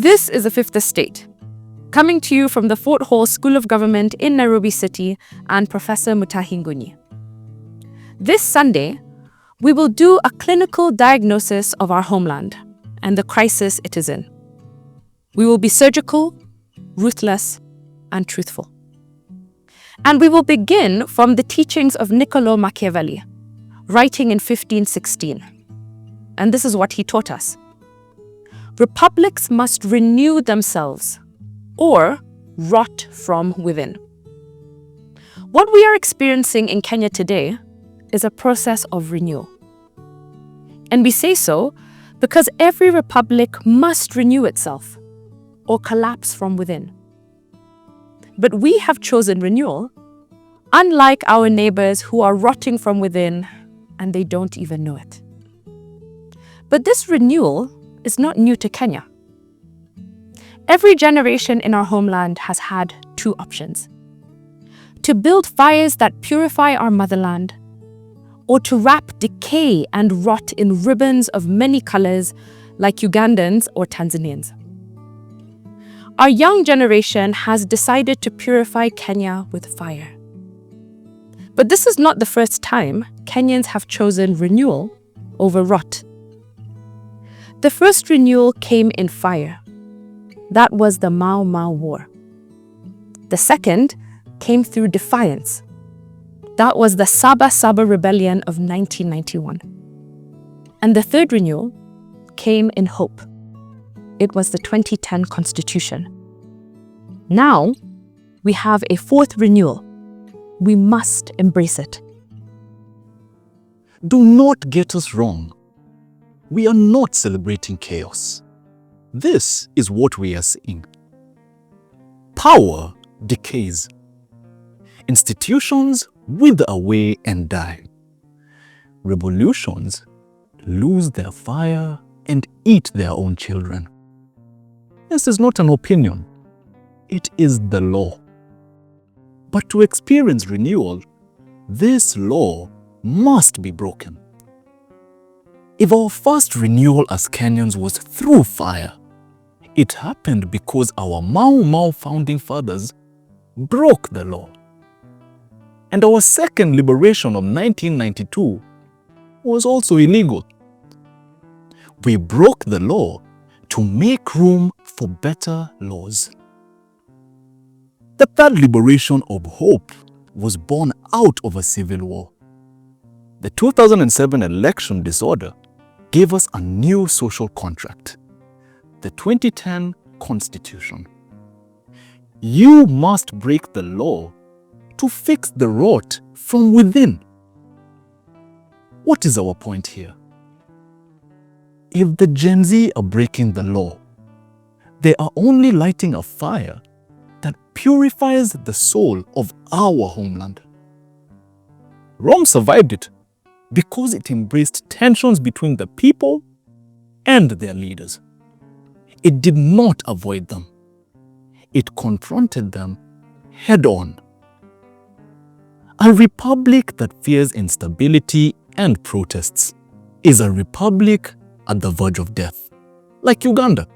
This is the Fifth Estate, coming to you from the Fort Hall School of Government in Nairobi City and Professor Mutahi Ngunyi. This Sunday, we will do a clinical diagnosis of our homeland and the crisis it is in. We will be surgical, ruthless, and truthful. And we will begin from the teachings of Niccolò Machiavelli, writing in 1516. And this is what he taught us. Republics must renew themselves or rot from within. What we are experiencing in Kenya today is a process of renewal. And we say so because every republic must renew itself or collapse from within. But we have chosen renewal, unlike our neighbors who are rotting from within and they don't even know it. But this renewal is not new to Kenya. Every generation in our homeland has had two options: to build fires that purify our motherland, or to wrap decay and rot in ribbons of many colors like Ugandans or Tanzanians. Our young generation has decided to purify Kenya with fire. But this is not the first time Kenyans have chosen renewal over rot. The first renewal came in fire. That was the Mau Mau War. The second came through defiance. That was the Saba Saba rebellion of 1991. And the third renewal came in hope. It was the 2010 Constitution. Now, we have a fourth renewal. We must embrace it. Do not get us wrong. We are not celebrating chaos. This is what we are seeing. Power decays. Institutions wither away and die. Revolutions lose their fire and eat their own children. This is not an opinion. It is the law. But to experience renewal, this law must be broken. If our first renewal as Kenyans was through fire, it happened because our Mau Mau founding fathers broke the law. And our second liberation of 1992 was also illegal. We broke the law to make room for better laws. The third liberation of hope was born out of a civil war. The 2007 election disorder gave us a new social contract, the 2010 Constitution. You must break the law to fix the rot from within. What is our point here? If the Gen Z are breaking the law, they are only lighting a fire that purifies the soul of our homeland. Rome survived it because it embraced tensions between the people and their leaders. It did not avoid them. It confronted them head-on. A republic that fears instability and protests is a republic at the verge of death, like Uganda.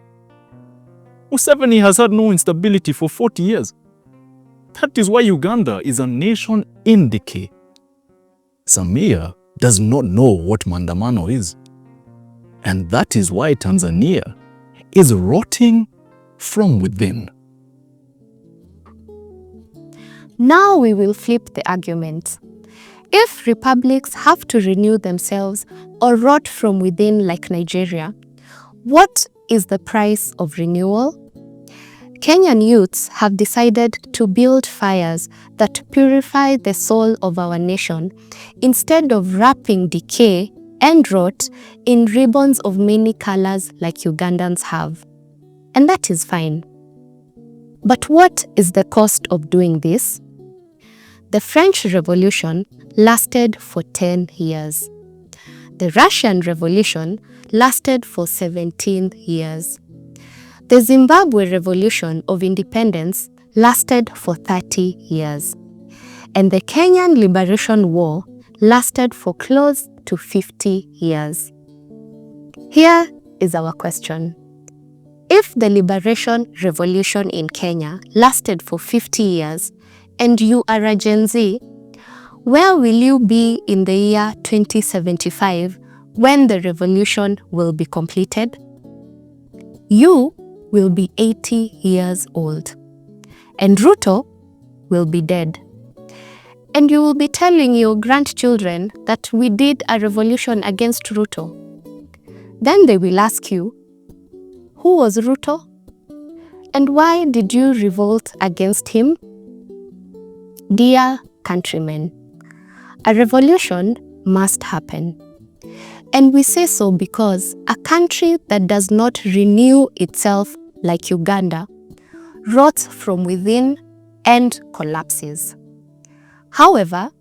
Museveni has had no instability for 40 years. That is why Uganda is a nation in decay. Samia does not know what Maandamano is. And that is why Tanzania is rotting from within. Now we will flip the argument. If republics have to renew themselves or rot from within like Nigeria, what is the price of renewal? Kenyan youths have decided to build fires that purify the soul of our nation instead of wrapping decay and rot in ribbons of many colors like Ugandans have. And that is fine. But what is the cost of doing this? The French Revolution lasted for 10 years. The Russian Revolution lasted for 17 years. The Zimbabwe Revolution of Independence lasted for 30 years. And the Kenyan Liberation War lasted for close to 50 years. Here is our question. If the liberation revolution in Kenya lasted for 50 years and you are a Gen Z, where will you be in the year 2075 when the revolution will be completed? You will be 80 years old, and Ruto will be dead. And you will be telling your grandchildren that we did a revolution against Ruto. Then they will ask you, who was Ruto? And why did you revolt against him? Dear countrymen, a revolution must happen. And we say so because a country that does not renew itself like Uganda rots from within and collapses. However,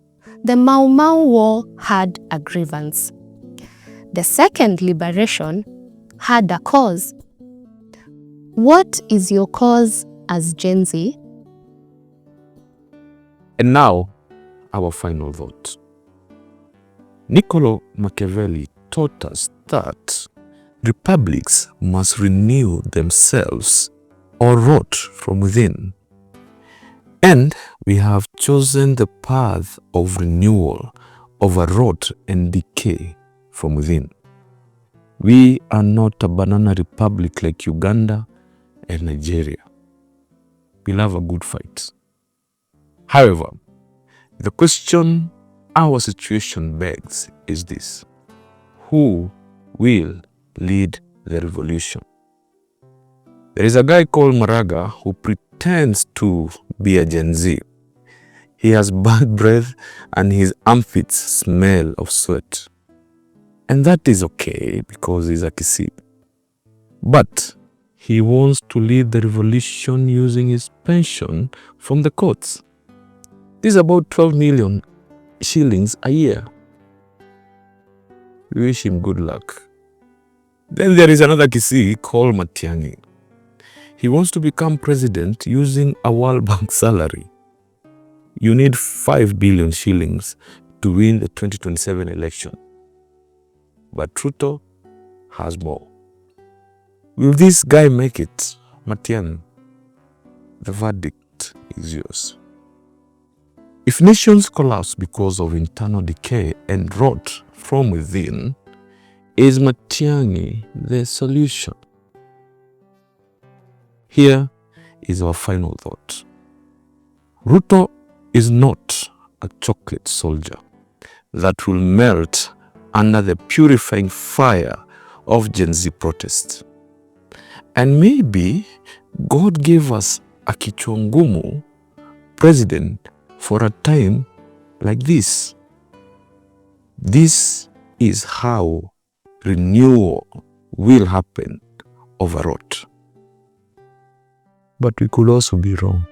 the Mau Mau War had a grievance. The second liberation had a cause. What is your cause as Gen Z? And now, our final thought. Niccolo Machiavelli taught us that republics must renew themselves or rot from within. And we have chosen the path of renewal over rot and decay from within. We are not a banana republic like Uganda and Nigeria. We love a good fight. However, the question our situation begs is this: who will lead the revolution? There is a guy called Maraga who pretends to be a Gen Z. He has bad breath and his armpits smell of sweat. And that is okay because he's a Kisii. But he wants to lead the revolution using his pension from the courts. This is about 12 million shillings a year. We wish him good luck. Then there is another Kisii called Matiang'i. He wants to become president using a World Bank salary. You need 5 billion shillings to win the 2027 election. But Ruto has more. Will this guy make it? Matiang'i, the verdict is yours. If nations collapse because of internal decay and rot from within, is Matiang'i the solution? Here is our final thought. Ruto is not a chocolate soldier that will melt under the purifying fire of Gen Z protest. And maybe God gave us a kichwa ngumu president for a time like this. This is how renewal will happen over rot. But we could also be wrong.